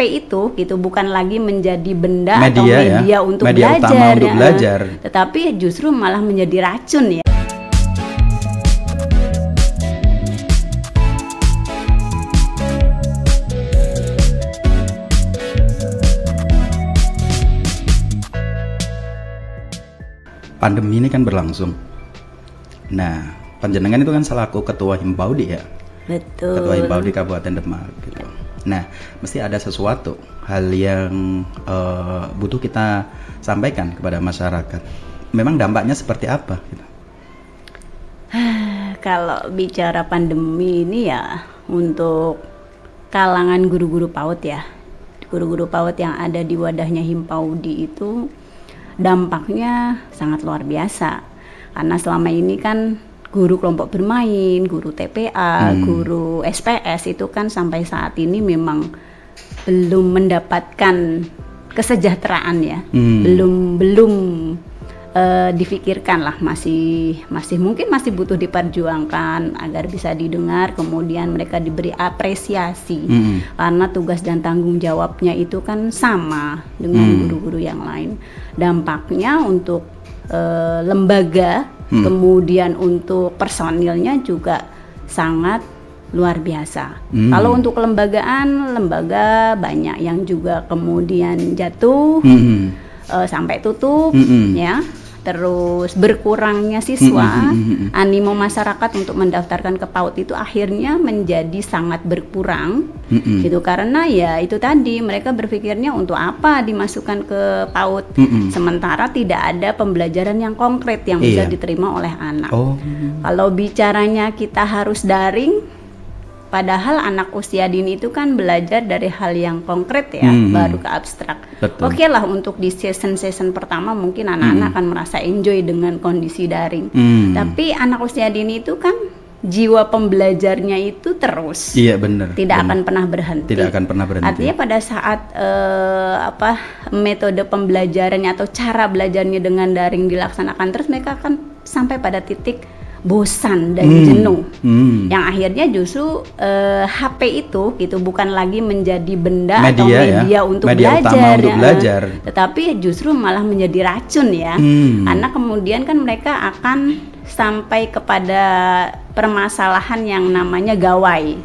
itu gitu bukan lagi menjadi benda media, atau media ya, untuk media belajar, utama untuk belajar, tetapi justru malah menjadi racun ya. Pandemi ini kan berlangsung. Nah, panjenengan itu kan selaku ketua Himpaudi ya. Betul. Ketua Himpaudi Kabupaten Demak gitu. Nah, mesti ada sesuatu hal yang butuh kita sampaikan kepada masyarakat. Memang dampaknya seperti apa? Gitu. Kalau bicara pandemi ini ya untuk kalangan guru-guru PAUD ya, guru-guru PAUD yang ada di wadahnya Himpaudi itu dampaknya sangat luar biasa. Karena selama ini kan guru kelompok bermain, guru TPA, guru SPS itu kan sampai saat ini memang belum mendapatkan kesejahteraan ya, belum difikirkan lah, masih mungkin masih butuh diperjuangkan agar bisa didengar, kemudian mereka diberi apresiasi karena tugas dan tanggung jawabnya itu kan sama dengan guru-guru yang lain. Dampaknya untuk lembaga, kemudian untuk personilnya juga sangat luar biasa. Kalau untuk kelembagaan, lembaga banyak yang juga kemudian jatuh sampai tutup ya. Terus berkurangnya siswa, animo masyarakat untuk mendaftarkan ke PAUD itu akhirnya menjadi sangat berkurang, gitu karena ya itu tadi mereka berpikirnya untuk apa dimasukkan ke PAUD, sementara tidak ada pembelajaran yang konkret yang bisa diterima oleh anak. Kalau bicaranya kita harus daring, padahal anak usia dini itu kan belajar dari hal yang konkret ya, baru ke abstrak. Oke lah, untuk di season pertama mungkin anak-anak akan merasa enjoy dengan kondisi daring. Tapi anak usia dini itu kan jiwa pembelajarnya itu terus. Iya benar. Tidak akan pernah berhenti. Tidak akan pernah berhenti. Artinya pada saat metode pembelajarannya atau cara belajarnya dengan daring dilaksanakan terus, mereka akan sampai pada titik bosan dan jenuh, yang akhirnya justru HP itu gitu bukan lagi menjadi benda media, atau media ya, untuk media belajar, utama untuk belajar, tetapi justru malah menjadi racun ya, karena kemudian kan mereka akan sampai kepada permasalahan yang namanya gawai.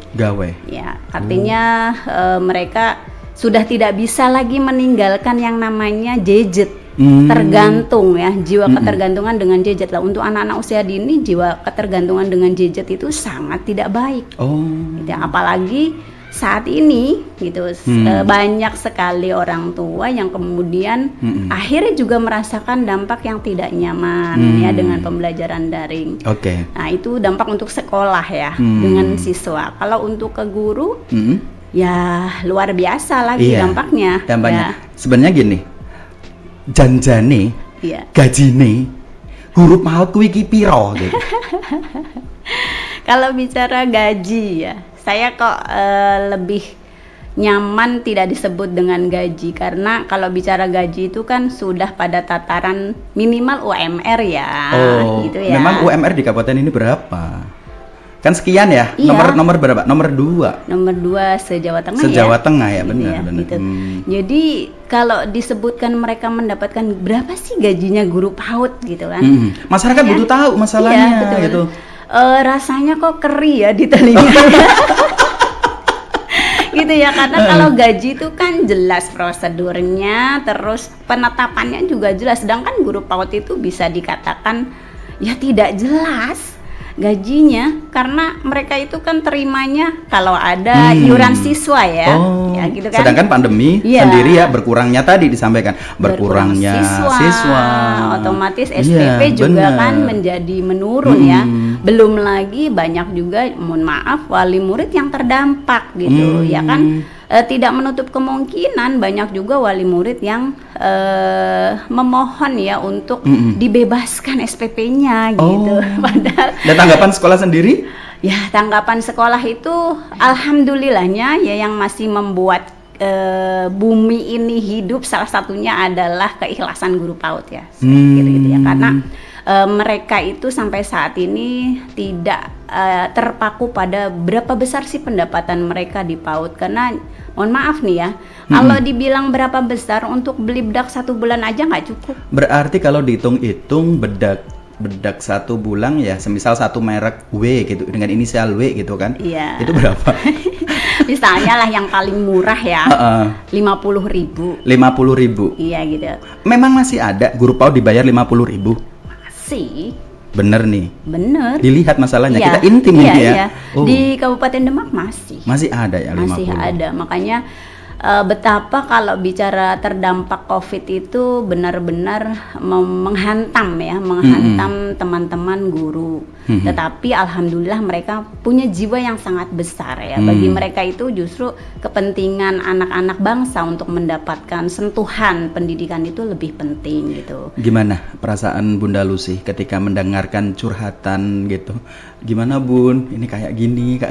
Ya, artinya mereka sudah tidak bisa lagi meninggalkan yang namanya gadget. Tergantung ya, jiwa ketergantungan dengan gadget lah. Untuk anak-anak usia dini, jiwa ketergantungan dengan gadget itu sangat tidak baik. Gitu. Apalagi saat ini gitu, banyak sekali orang tua yang kemudian akhirnya juga merasakan dampak yang tidak nyaman ya dengan pembelajaran daring. Nah, itu dampak untuk sekolah ya, dengan siswa. Kalau untuk ke guru ya luar biasa lagi dampaknya. Ya. Sebenarnya gini, janjane, gajine huruf PAUD kuwi iki piro gitu. Kalau bicara gaji ya, saya kok lebih nyaman tidak disebut dengan gaji, karena kalau bicara gaji itu kan sudah pada tataran minimal UMR ya, gitu ya. Memang UMR di kabupaten ini berapa? Kan sekian ya, nomor berapa? Nomor 2 se-Jawa Tengah se-Jawa Tengah ya, benar. Gitu. Jadi kalau disebutkan mereka mendapatkan berapa sih gajinya guru PAUD gitu kan, masyarakat butuh tahu masalahnya gitu. Rasanya kok keri ya di telinga. Gitu ya, karena kalau gaji itu kan jelas prosedurnya, terus penetapannya juga jelas, sedangkan guru PAUD itu bisa dikatakan ya tidak jelas gajinya, karena mereka itu kan terimanya kalau ada iuran siswa ya, ya gitu kan. Sedangkan pandemi sendiri ya berkurangnya tadi disampaikan, berkurangnya siswa, otomatis SPP juga kan menjadi menurun ya. Belum lagi banyak juga, mohon maaf, wali murid yang terdampak gitu ya kan. Tidak menutup kemungkinan banyak juga wali murid yang memohon ya untuk dibebaskan SPP-nya gitu. Padahal dan tanggapan sekolah sendiri? Ya, tanggapan sekolah itu alhamdulillahnya ya yang masih membuat bumi ini hidup salah satunya adalah keikhlasan guru PAUD ya. Gitu ya. Karena mereka itu sampai saat ini tidak terpaku pada berapa besar sih pendapatan mereka di PAUD, karena mohon maaf nih ya, kalau dibilang berapa besar untuk beli bedak 1 bulan aja nggak cukup. Berarti kalau dihitung-hitung bedak 1 bulan ya, semisal satu merek W gitu dengan inisial W gitu kan, Iya. itu berapa? Misalnya lah yang paling murah ya, 50.000. 50.000. Iya gitu. Memang masih ada guru PAUD dibayar 50.000? Masih. Bener nih. Bener. Dilihat masalahnya, Iya, kita intim iya, ini ya. iya. Di Kabupaten Demak masih. Masih ada ya 50. Masih ada, makanya betapa kalau bicara terdampak COVID itu benar-benar menghantam teman-teman guru. Tetapi alhamdulillah mereka punya jiwa yang sangat besar ya. Bagi mereka itu justru kepentingan anak-anak bangsa untuk mendapatkan sentuhan pendidikan itu lebih penting gitu. Gimana perasaan Bunda Lucy ketika mendengarkan curhatan gitu? Gimana Bun? Ini kayak gini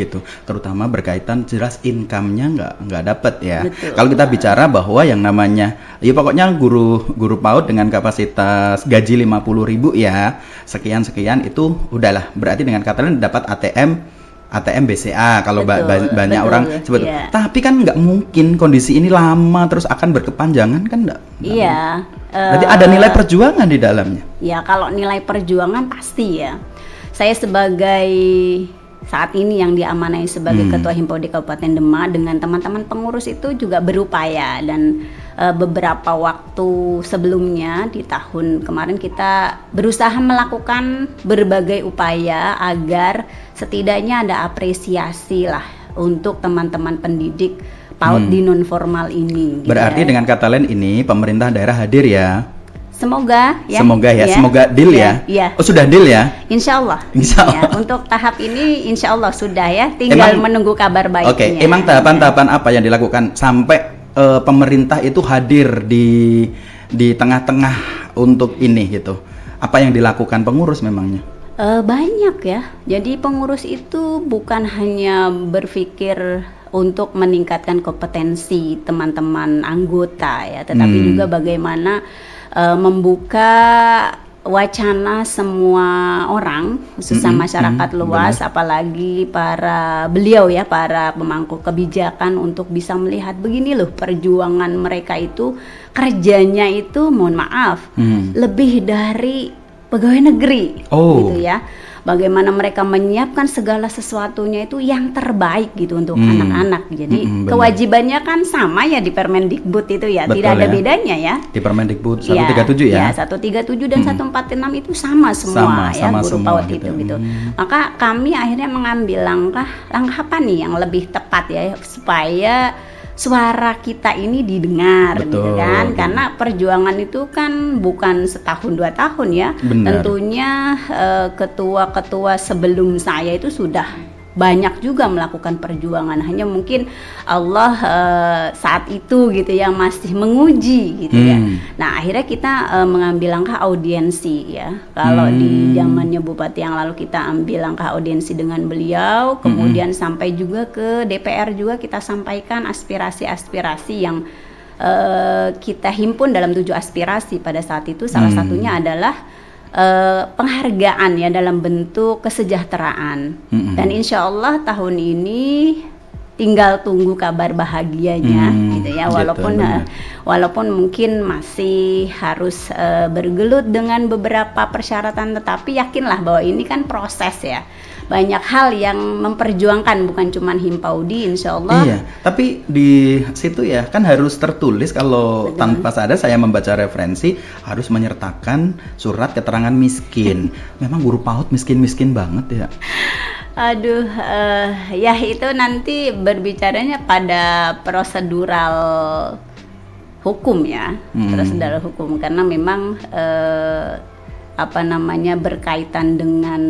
gitu. Terutama berkaitan jelas income-nya nggak dapat ya. Betul. Kalau kita bicara bahwa yang namanya ya pokoknya guru PAUD dengan kapasitas gaji 50.000 ya, sekian itu udahlah, berarti dengan kata lain dapat ATM BCA kalau banyak orang sebut. Iya. Tapi kan nggak mungkin kondisi ini lama terus akan berkepanjangan kan enggak? Iya. Berarti ada nilai perjuangan di dalamnya. Ya kalau nilai perjuangan pasti ya. Saya sebagai saat ini yang diamanai sebagai Ketua Himpaude Kabupaten Demak dengan teman-teman pengurus itu juga berupaya, dan beberapa waktu sebelumnya di tahun kemarin kita berusaha melakukan berbagai upaya agar setidaknya ada apresiasi lah untuk teman-teman pendidik PAUD di non formal ini. Berarti gitu ya. dengan kata lain ini pemerintah daerah hadir ya. Semoga ya. Semoga deal ya. Iya. Oh sudah deal ya? Insya Allah. Ya, untuk tahap ini Insya Allah sudah ya. Tinggal menunggu kabar baiknya. Oke. Emang tahapan-tahapan apa yang dilakukan sampai pemerintah itu hadir di tengah-tengah untuk ini gitu? Apa yang dilakukan pengurus memangnya? Banyak ya. Jadi pengurus itu bukan hanya berpikir untuk meningkatkan kompetensi teman-teman anggota ya, tetapi juga bagaimana membuka wacana semua orang, khususnya masyarakat luas, apalagi para pemangku kebijakan untuk bisa melihat begini loh perjuangan mereka itu, kerjanya itu mohon maaf lebih dari pegawai negeri gitu ya. Bagaimana mereka menyiapkan segala sesuatunya itu yang terbaik gitu untuk anak-anak. Jadi kewajibannya kan sama ya di Permendikbud itu ya. Betul, tidak ada ya. bedanya ya. Di Permendikbud 137 ya? Ya, 137 dan 146 itu sama semua ya, guru PAUD itu gitu. Maka kami akhirnya mengambil langkah apa nih yang lebih tepat ya, supaya suara kita ini didengar. Gitu kan, karena perjuangan itu kan bukan setahun 2 tahun ya. Benar. Tentunya ketua-ketua sebelum saya itu sudah banyak juga melakukan perjuangan, hanya mungkin Allah saat itu gitu ya masih menguji gitu ya. Nah akhirnya kita mengambil langkah audiensi ya. Kalau di zamannya Bupati yang lalu kita ambil langkah audiensi dengan beliau, kemudian sampai juga ke DPR juga kita sampaikan aspirasi-aspirasi yang kita himpun dalam 7 aspirasi pada saat itu. Salah satunya adalah penghargaan ya dalam bentuk kesejahteraan. Dan insya Allah tahun ini tinggal tunggu kabar bahagianya gitu ya, walaupun mungkin masih harus bergelut dengan beberapa persyaratan, tetapi yakinlah bahwa ini kan proses ya. Banyak hal yang memperjuangkan, bukan cuma Himpaudi, insya Allah. Iya, tapi di situ ya kan harus tertulis, kalau tanpa sadar saya membaca referensi harus menyertakan surat keterangan miskin. Memang guru PAUD miskin-miskin banget ya. Aduh, ya itu nanti berbicaranya pada prosedural hukum ya, prosedural hukum, karena memang berkaitan dengan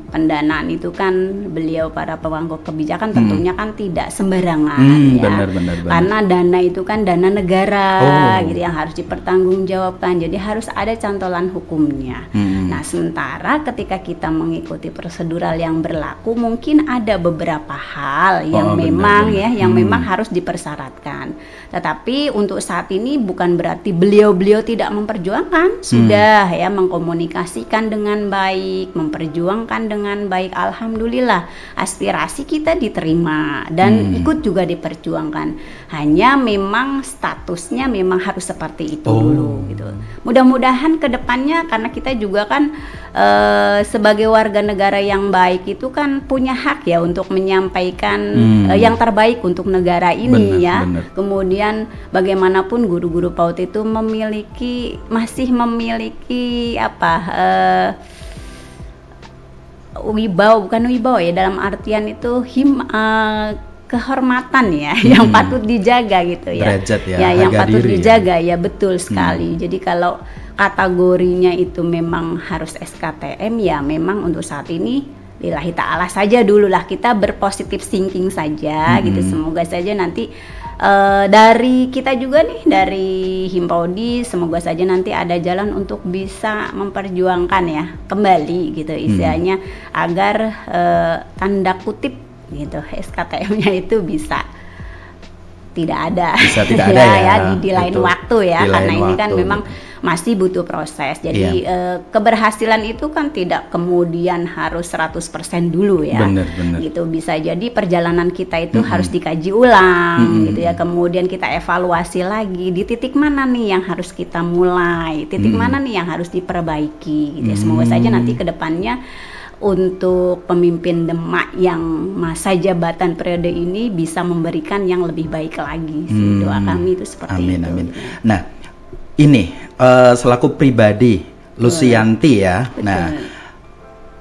pendanaan itu kan beliau para pemangku kebijakan tentunya kan tidak sembarangan ya. Benar. Karena dana itu kan dana negara gitu yang harus dipertanggungjawabkan. Jadi harus ada cantolan hukumnya. Nah, sementara ketika kita mengikuti prosedural yang berlaku, mungkin ada beberapa hal yang memang harus dipersyaratkan. Tetapi untuk saat ini bukan berarti beliau tidak memperjuangkan, sudah ya mengkomunikasikan mengkomunikasikan dengan baik, memperjuangkan dengan baik. Alhamdulillah aspirasi kita diterima dan ikut juga diperjuangkan. Hanya memang statusnya memang harus seperti itu dulu gitu. Mudah-mudahan ke depannya, karena kita juga kan sebagai warga negara yang baik itu kan punya hak ya untuk menyampaikan yang terbaik untuk negara ini, benar. Kemudian bagaimanapun guru-guru PAUD itu masih memiliki bukan wibawa ya, dalam artian itu kehormatan ya, yang patut dijaga gitu ya. Derajat ya, yang patut dijaga ya, betul sekali. Jadi kalau kategorinya itu memang harus SKTM ya, memang untuk saat ini lillahi ta'ala saja dulu lah, kita berpositif thinking saja gitu. Semoga saja nanti dari kita juga nih, dari Himpaudi, semoga saja nanti ada jalan untuk bisa memperjuangkan ya kembali gitu istilahnya, agar tanda kutip gitu SKTM-nya itu bisa tidak ada, di lain waktu ya, karena ini kan memang masih butuh proses. Jadi keberhasilan itu kan tidak kemudian harus 100% dulu ya. Bener. Gitu, bisa jadi perjalanan kita itu harus dikaji ulang gitu ya. Kemudian kita evaluasi lagi di titik mana nih yang harus kita mulai, titik mana nih yang harus diperbaiki gitu ya. Semoga saja nanti ke depannya untuk pemimpin Demak yang masa jabatan periode ini bisa memberikan yang lebih baik lagi sih. Doa kami itu seperti itu. Amin. Nah, ini selaku pribadi Lucianti ya. Betul. Nah,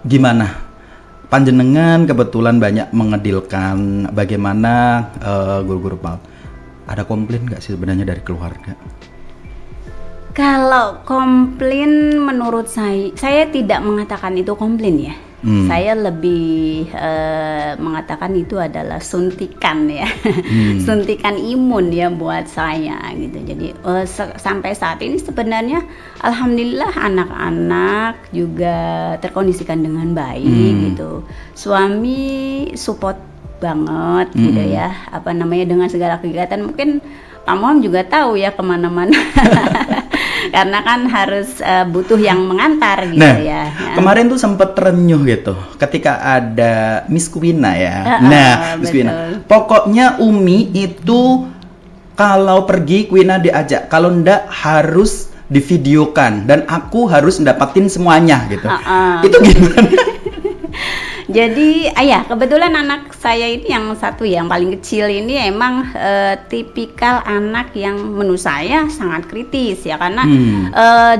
gimana? Panjenengan kebetulan banyak mengedilkan bagaimana guru-guru PAUD. Ada komplain nggak sih sebenarnya dari keluarga? Kalau komplain, menurut saya tidak mengatakan itu komplain ya. Saya lebih mengatakan itu adalah suntikan ya, suntikan imun ya buat saya gitu. Jadi sampai saat ini sebenarnya alhamdulillah anak-anak juga terkondisikan dengan baik gitu. Suami support banget gitu ya, dengan segala kegiatan. Mungkin Pak Muhammad juga tahu ya kemana-mana. Karena kan harus butuh yang mengantar gitu ya. Kemarin tuh sempat terenyuh gitu ketika ada Miss Kwina ya. Miss Kwina. Pokoknya Umi itu kalau pergi Kwina diajak, kalau ndak harus divideokan dan aku harus dapatin semuanya gitu. Itu gimana? Jadi kebetulan anak saya ini yang satu yang paling kecil ini emang tipikal anak yang menurut saya sangat kritis ya, karena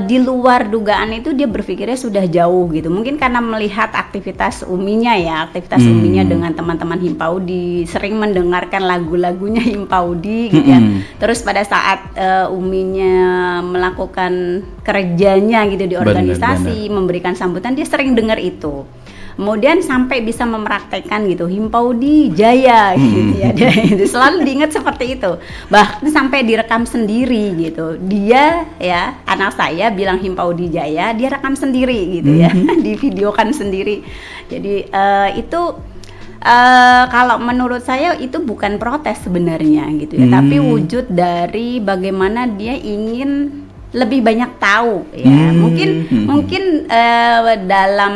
di luar dugaan itu dia berpikirnya sudah jauh gitu. Mungkin karena melihat aktivitas uminya dengan teman-teman Himpaudi, sering mendengarkan lagu-lagunya Himpaudi gitu ya. Terus pada saat uminya melakukan kerjanya gitu di organisasi, memberikan sambutan, dia sering dengar itu. Kemudian sampai bisa mempraktekkan gitu, Himpaudi Jaya gitu ya. Dia selalu diingat seperti itu. Bahkan sampai direkam sendiri gitu. Dia ya, anak saya bilang Himpaudi Jaya, dia rekam sendiri gitu ya. Divideokan sendiri. Jadi itu kalau menurut saya itu bukan protes sebenarnya gitu ya, tapi wujud dari bagaimana dia ingin lebih banyak tahu ya. Mungkin dalam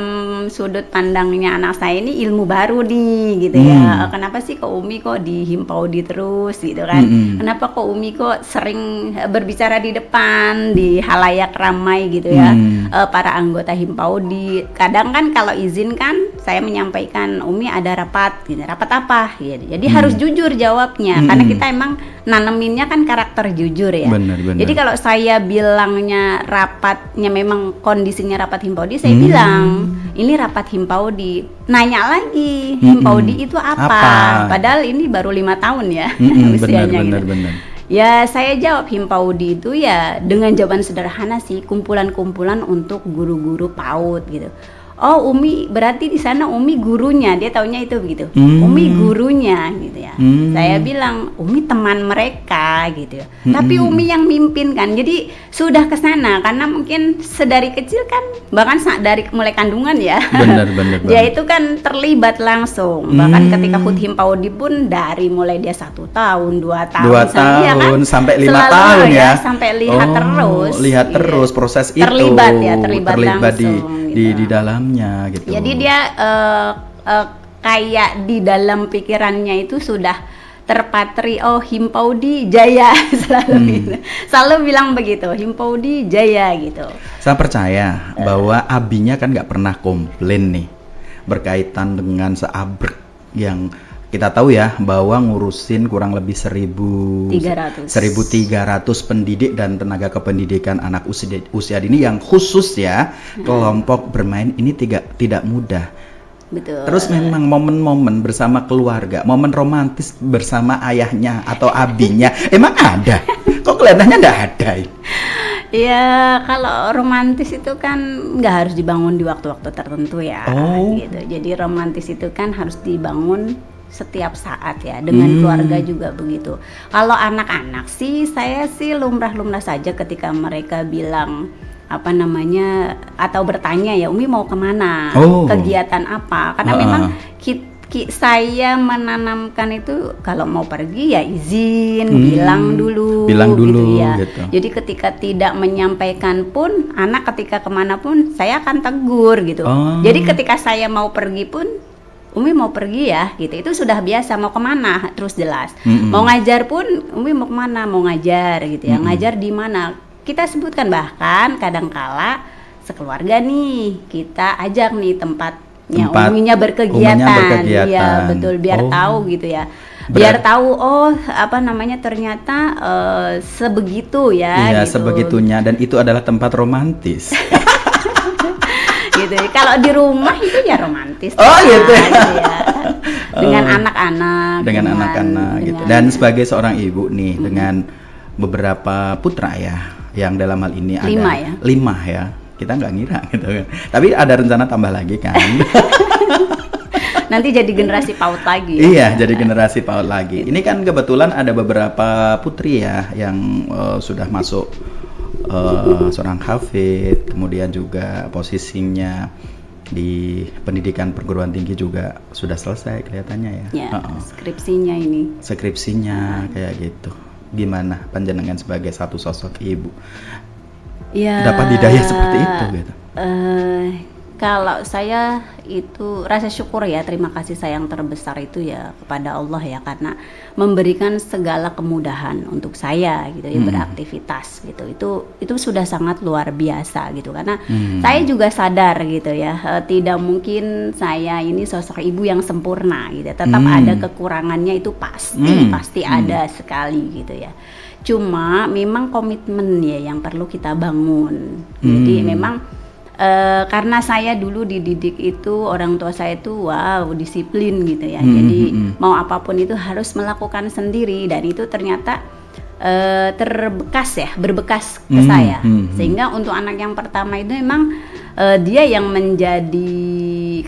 sudut pandangnya anak saya ini ilmu baru nih gitu ya. Kenapa sih kok Umi kok di Himpaudi terus gitu kan? Kenapa kok Umi kok sering berbicara di depan, di halayak ramai gitu ya, para anggota Himpaudi. Kadang kan kalau izin kan saya menyampaikan Umi ada rapat gitu. Rapat apa gitu. Jadi harus jujur jawabnya, karena kita emang naneminnya kan karakter jujur ya. Benar. Jadi kalau saya bilangnya rapatnya memang kondisinya rapat Himpaudi, saya bilang ini rapat Himpaudi. Nanya lagi, Himpaudi itu apa? Padahal ini baru 5 tahun ya usianya gitu. Benar. Ya saya jawab Himpaudi itu ya dengan jawaban sederhana sih, kumpulan-kumpulan untuk guru-guru PAUD gitu. oh Umi berarti di sana Umi gurunya, dia taunya itu begitu. Umi gurunya gitu ya. Saya bilang Umi teman mereka gitu ya. Tapi Umi yang mimpin kan. Jadi sudah ke sana karena mungkin sedari kecil kan, bahkan dari mulai kandungan ya. Benar. Dia itu kan terlibat langsung. Bahkan ketika Hut Himpaudi pun dari mulai dia 1 tahun, 2 tahun, 2 tahun ya kan? sampai 5 Selalu tahun ya. Sampai lihat terus. Lihat terus proses itu. Terlibat langsung di dalamnya gitu. Jadi dia kayak di dalam pikirannya itu sudah terpatri, oh Himpaudi Jaya, selalu bilang begitu, Himpaudi Jaya gitu. Saya percaya bahwa Abinya kan nggak pernah komplain nih berkaitan dengan seabrek yang kita tahu ya, bahwa ngurusin kurang lebih 1.300 pendidik dan tenaga kependidikan anak usia dini yang khusus ya, kelompok bermain ini tidak mudah. Betul. Terus memang momen-momen bersama keluarga, momen romantis bersama ayahnya atau abinya, emang ada? Kok kelihatannya nggak ada? Ya kalau romantis itu kan nggak harus dibangun di waktu-waktu tertentu ya. Gitu. Jadi romantis itu kan harus dibangun setiap saat ya, dengan keluarga juga begitu. Kalau anak-anak sih, saya sih lumrah-lumrah saja ketika mereka bilang apa namanya, atau bertanya ya Umi mau kemana, kegiatan apa, karena memang saya menanamkan itu kalau mau pergi ya izin, bilang dulu gitu ya. Gitu. Jadi ketika tidak menyampaikan pun, anak ketika kemana pun saya akan tegur gitu. Jadi ketika saya mau pergi pun, Umi mau pergi ya gitu, itu sudah biasa. Mau kemana terus jelas. Mau ngajar pun Umi mau kemana, mau ngajar gitu ya. Ngajar di mana kita sebutkan, bahkan kadangkala sekeluarga nih kita ajak nih tempatnya Uminya berkegiatan. Iya betul, biar tahu gitu ya. Biar tahu apa namanya, ternyata sebegitu ya. Iya gitu. Sebegitunya, dan itu adalah tempat romantis. Gitu. Kalau di rumah itu ya romantis. Gitu ya. Dengan anak-anak. Dengan anak-anak gitu. Dan sebagai seorang ibu nih, dengan beberapa putra ya, yang dalam hal ini ada 5 ya. Kita nggak ngira gitu kan. Tapi ada rencana tambah lagi kan. Nanti jadi generasi PAUD lagi. Iya, jadi generasi PAUD lagi. Ini kan kebetulan ada beberapa putri ya yang sudah masuk seorang hafid, kemudian juga posisinya di pendidikan perguruan tinggi juga sudah selesai kelihatannya ya. Skripsinya kayak gitu. Gimana panjenengan sebagai satu sosok ibu dapat hidayah seperti itu gitu? Kalau saya itu rasa syukur ya, terima kasih saya yang terbesar itu ya kepada Allah ya, karena memberikan segala kemudahan untuk saya gitu ya, beraktivitas gitu. Itu sudah sangat luar biasa gitu, karena saya juga sadar gitu ya, tidak mungkin saya ini sosok ibu yang sempurna gitu, tetap ada kekurangannya, itu pasti ada sekali gitu ya. Cuma memang komitmen ya yang perlu kita bangun. Jadi memang karena saya dulu dididik itu, orang tua saya itu disiplin gitu ya. Jadi mau apapun itu harus melakukan sendiri, dan itu ternyata berbekas ke saya. Sehingga untuk anak yang pertama itu memang dia yang menjadi,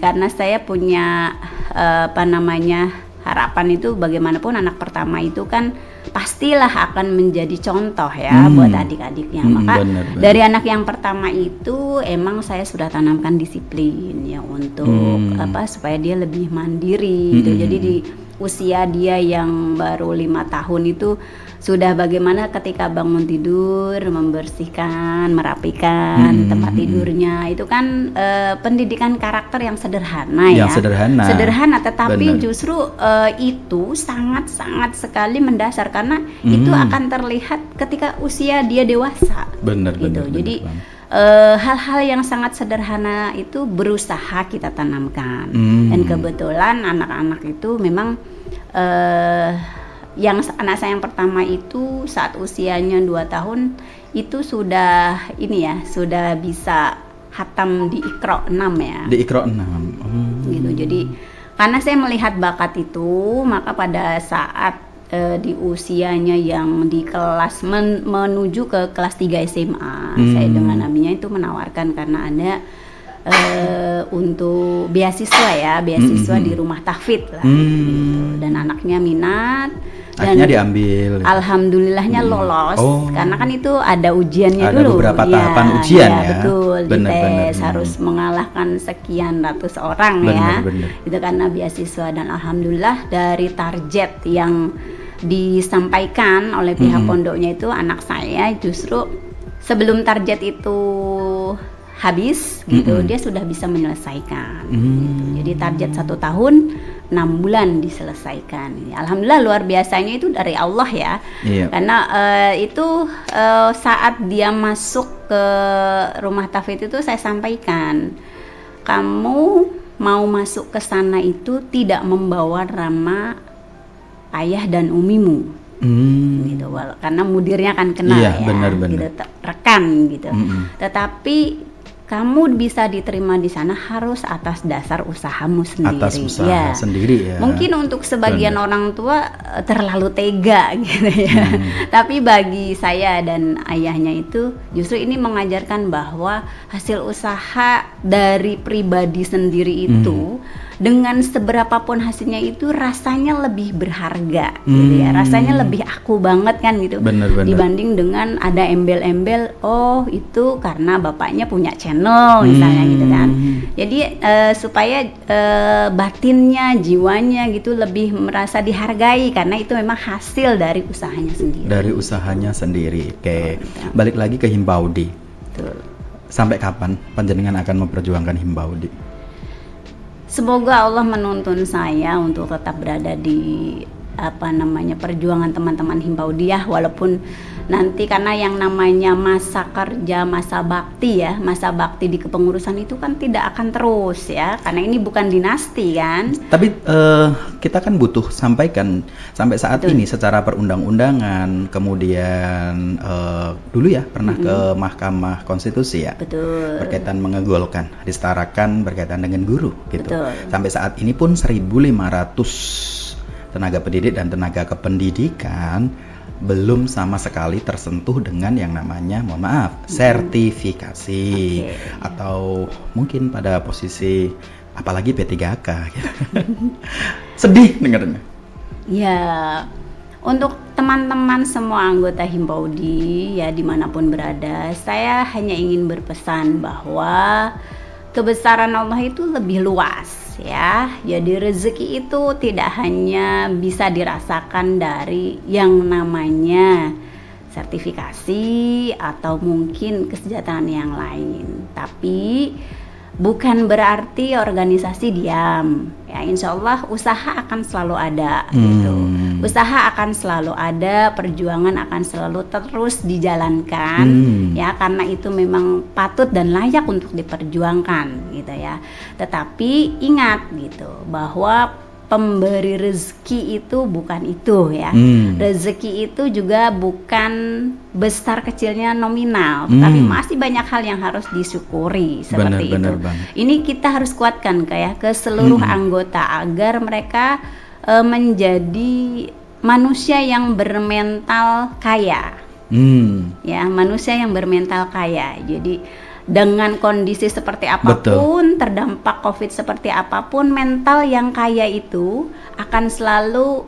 karena saya punya harapan itu bagaimanapun anak pertama itu kan pastilah akan menjadi contoh ya buat adik-adiknya. Maka bener. Dari anak yang pertama itu emang saya sudah tanamkan disiplin ya, untuk supaya dia lebih mandiri gitu. Jadi di usia dia yang baru 5 tahun itu sudah bagaimana ketika bangun tidur membersihkan, merapikan tempat tidurnya. Itu kan pendidikan karakter yang sederhana ya. Sederhana tetapi justru itu sangat-sangat sekali mendasar, karena itu akan terlihat ketika usia dia dewasa. Jadi hal-hal yang sangat sederhana itu berusaha kita tanamkan. Dan kebetulan anak-anak itu memang yang anak saya yang pertama itu saat usianya 2 tahun itu sudah sudah bisa hatam di Iqra 6 ya. Di Iqra 6. Gitu. Jadi karena saya melihat bakat itu, maka pada saat di usianya yang di kelas menuju ke kelas 3 SMA, saya dengan abinya itu menawarkan, karena ada untuk beasiswa ya, beasiswa di rumah tahfidz lah gitu. Dan anaknya minat dan akhirnya diambil. Alhamdulillahnya lolos karena kan itu ada ujiannya ada dulu. Ada beberapa tahapan ujian ya. Betul, bener, dites harus mengalahkan sekian ratus orang itu karena beasiswa. Dan alhamdulillah dari target yang disampaikan oleh pihak pondoknya itu, anak saya justru sebelum target itu habis gitu, dia sudah bisa menyelesaikan gitu. Jadi target 1 tahun 6 bulan diselesaikan. Alhamdulillah luar biasanya itu dari Allah ya. Karena itu saat dia masuk ke rumah tahfidz itu saya sampaikan, kamu mau masuk ke sana itu tidak membawa nama ayah dan umimu. Gitu, karena mudirnya kan kenal gitu, rekan gitu. Tetapi kamu bisa diterima di sana harus atas dasar usahamu sendiri. Atas usaha sendiri ya. Mungkin untuk sebagian orang tua terlalu tega gitu ya. Tapi bagi saya dan ayahnya itu justru ini mengajarkan bahwa hasil usaha dari pribadi sendiri itu dengan seberapapun hasilnya itu rasanya lebih berharga gitu ya. Rasanya lebih aku banget kan gitu. Bener. Dibanding dengan ada embel-embel, oh itu karena bapaknya punya channel misalnya gitu kan. Jadi supaya batinnya, jiwanya gitu lebih merasa dihargai karena itu memang hasil dari usahanya sendiri. Dari usahanya sendiri. Oke. Balik lagi ke Himbaudi. Betul. Sampai kapan panjenengan akan memperjuangkan Himbaudi? Semoga Allah menuntun saya untuk tetap berada di perjuangan teman-teman Himbaudiyah, walaupun nanti karena yang namanya masa kerja, masa bakti ya, masa bakti di kepengurusan itu kan tidak akan terus ya, karena ini bukan dinasti kan. Tapi kita kan butuh sampaikan sampai saat ini secara perundang-undangan, kemudian dulu ya pernah ke Mahkamah Konstitusi ya. Betul. Berkaitan mengegolkan, disetarakan berkaitan dengan guru gitu. Betul. Sampai saat ini pun 1.500 tenaga pendidik dan tenaga kependidikan belum sama sekali tersentuh dengan yang namanya, mohon maaf, sertifikasi. Atau mungkin pada posisi apalagi P3K gitu. Sedih dengarnya. Ya, untuk teman-teman semua anggota Himbaudi ya dimanapun berada, saya hanya ingin berpesan bahwa kebesaran Allah itu lebih luas ya. Jadi rezeki itu tidak hanya bisa dirasakan dari yang namanya sertifikasi atau mungkin kesejahteraan yang lain, tapi bukan berarti organisasi diam ya. Insya Allah usaha akan selalu ada gitu. Usaha akan selalu ada, perjuangan akan selalu terus dijalankan ya, karena itu memang patut dan layak untuk diperjuangkan gitu ya. Tetapi ingat gitu bahwa pemberi rezeki itu bukan itu ya. Rezeki itu juga bukan besar kecilnya nominal, tapi masih banyak hal yang harus disyukuri seperti itu. Ini kita harus kuatkan kayak ke seluruh anggota agar mereka menjadi manusia yang bermental kaya. Ya, manusia yang bermental kaya. Jadi dengan kondisi seperti apapun, terdampak COVID seperti apapun, mental yang kaya itu akan selalu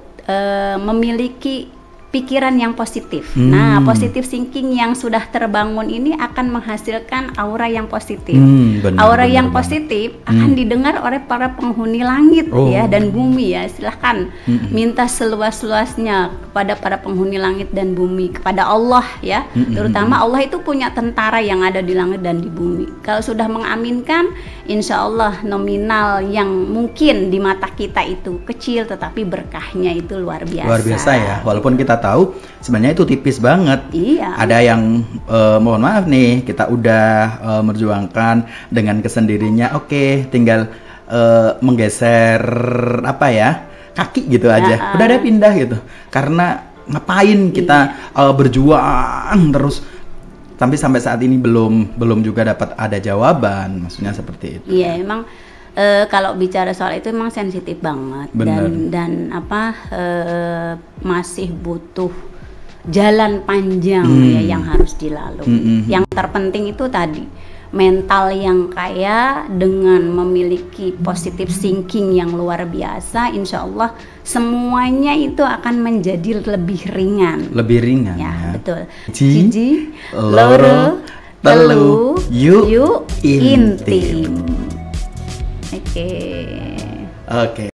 memiliki pikiran yang positif. Nah, positive thinking yang sudah terbangun ini akan menghasilkan aura yang positif. Aura yang positif akan didengar oleh para penghuni langit ya dan bumi ya. Silahkan minta seluas-luasnya kepada para penghuni langit dan bumi, kepada Allah ya. Terutama Allah itu punya tentara yang ada di langit dan di bumi. Kalau sudah mengaminkan, insya Allah nominal yang mungkin di mata kita itu kecil, tetapi berkahnya itu luar biasa. Luar biasa ya, walaupun kita tahu sebenarnya itu tipis banget. Iya. Ada yang mohon maaf nih, kita udah merjuangkan dengan kesendirinya, oke, tinggal menggeser kaki gitu aja, udah ada pindah gitu. Karena ngapain kita berjuang terus sampai saat ini belum juga dapat ada jawaban, maksudnya seperti itu. Iya, emang kalau bicara soal itu emang sensitif banget. dan masih butuh jalan panjang ya yang harus dilalui. Yang terpenting itu tadi mental yang kaya, dengan memiliki positive thinking yang luar biasa, insya Allah semuanya itu akan menjadi lebih ringan. Lebih ringan Ya, ya. betul. Ji, loro, telu, yuk, intim. Oke. Oke.